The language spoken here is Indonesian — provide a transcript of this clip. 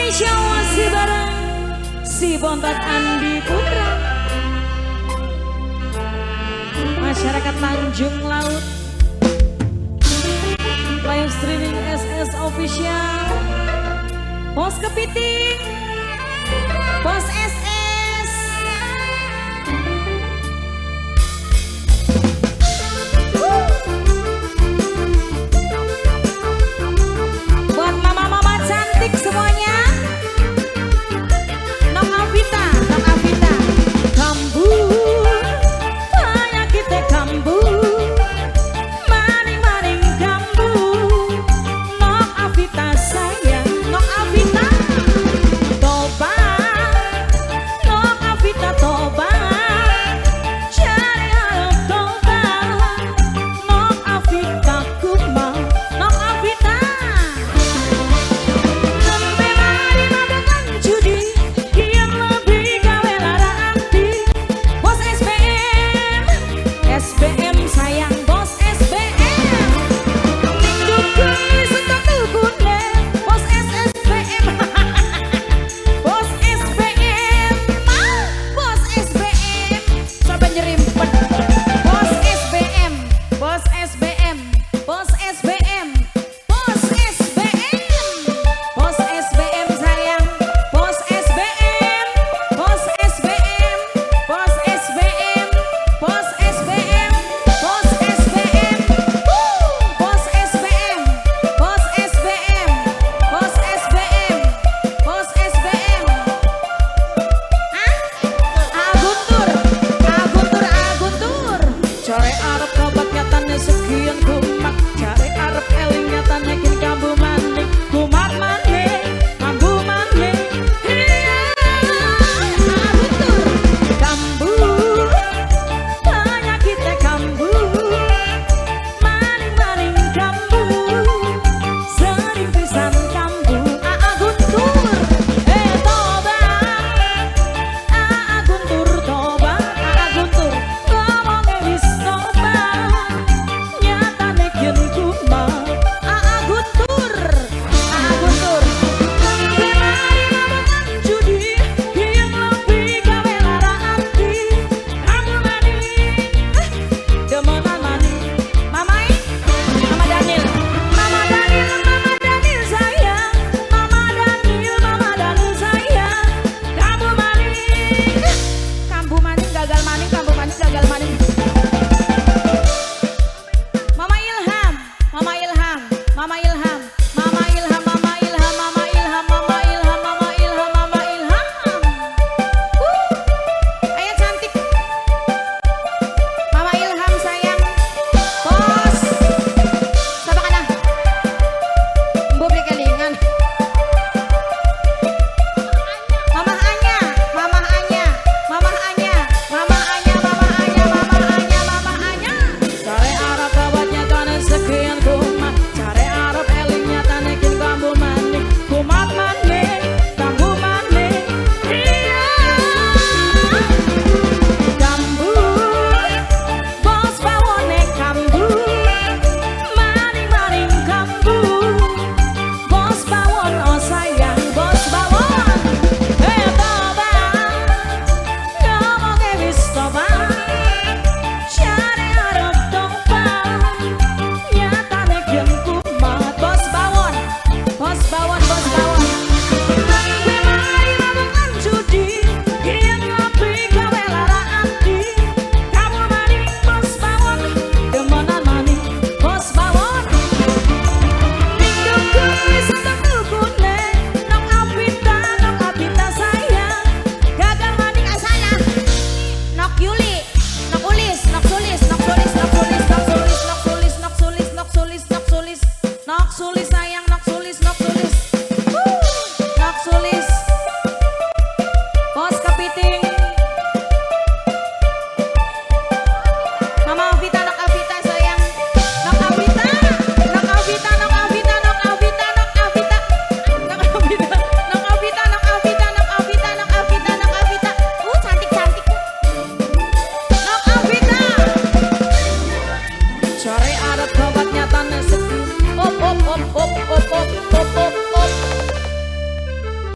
Indonesia masih bareng si Bontot Andi Putra. Masyarakat Tanjung Laut, live streaming SS Official, Bos Kepiting, Bos SS. Buat mama-mama cantik semuanya. Nok Avita, Kambu, banyak kita kambu, maning-maning kambu. Nok Avita sayang, Nok Avita, toba, Nok Avita toba, cari harap toba, Nok Avita kuma, Nok Avita. Sampai mari lakukan judi, yang lebih gawe lara hati. Bos SBM sayang Bos SBM. Minggu kuis untuk tukune, Bos SBM. Bos SBM, Bos SBM, sampai nyerimpet. Bos SBM, Bos SBM, Bos SBM, Bos SBM, Bos SBM sayang, Bos SBM, Bos SBM, Bos SBM, Bos SBM, Bos SBM, Bos SBM, Bos SBM, Bos SBM, Bos SBM. Aguntur. Cari Arab kabat nyatanya sekian kumat, cari Arab eling nyatanya kini kambu maning, kumat maning, kambu maning. Aguntur, kambu, banyak kita kambu, maning-maning kambu, sering pisan kambu. Aguntur, toba, Aguntur toba, Aguntur ngomongnya wis toba, nyatane kien kumat. Aguntur, sampai mari lakukan judi, yang lebih gawe lara hati. Kamu maning, demenan maning, Mamai, Mama Daniel sayang, Mama Daniel sayang. Kamu maning, gagal maning, gagal maning. Mama Ilham. Ayo cantik. Mama Ilham sayang. Bos. Sapa kana? Mbo beli kelingan. Mama Anya. Cari Arab kabatnya tanah sekian kumat, cari Arab elingnya tanah kin kambu maning, kumat maning, kambu maning. Iya, kambu, bos bawone kambu, maning-maning kambu, bos bawon oh sayang, bos bawon. Toba, ngomongnya wis toba, cari Arab toba, nyatane kien kumat. Bos bawon. Sampai mari lakukan judi, yang lebih gawe lara hati. Kamu maning bos bawon, demenan maning bos bawon. Minggu kuis untuk tukune, Nok Avita sayang, gagal maning saya. Nok Yuli, Nok Ulis, Nok Sulis sayang.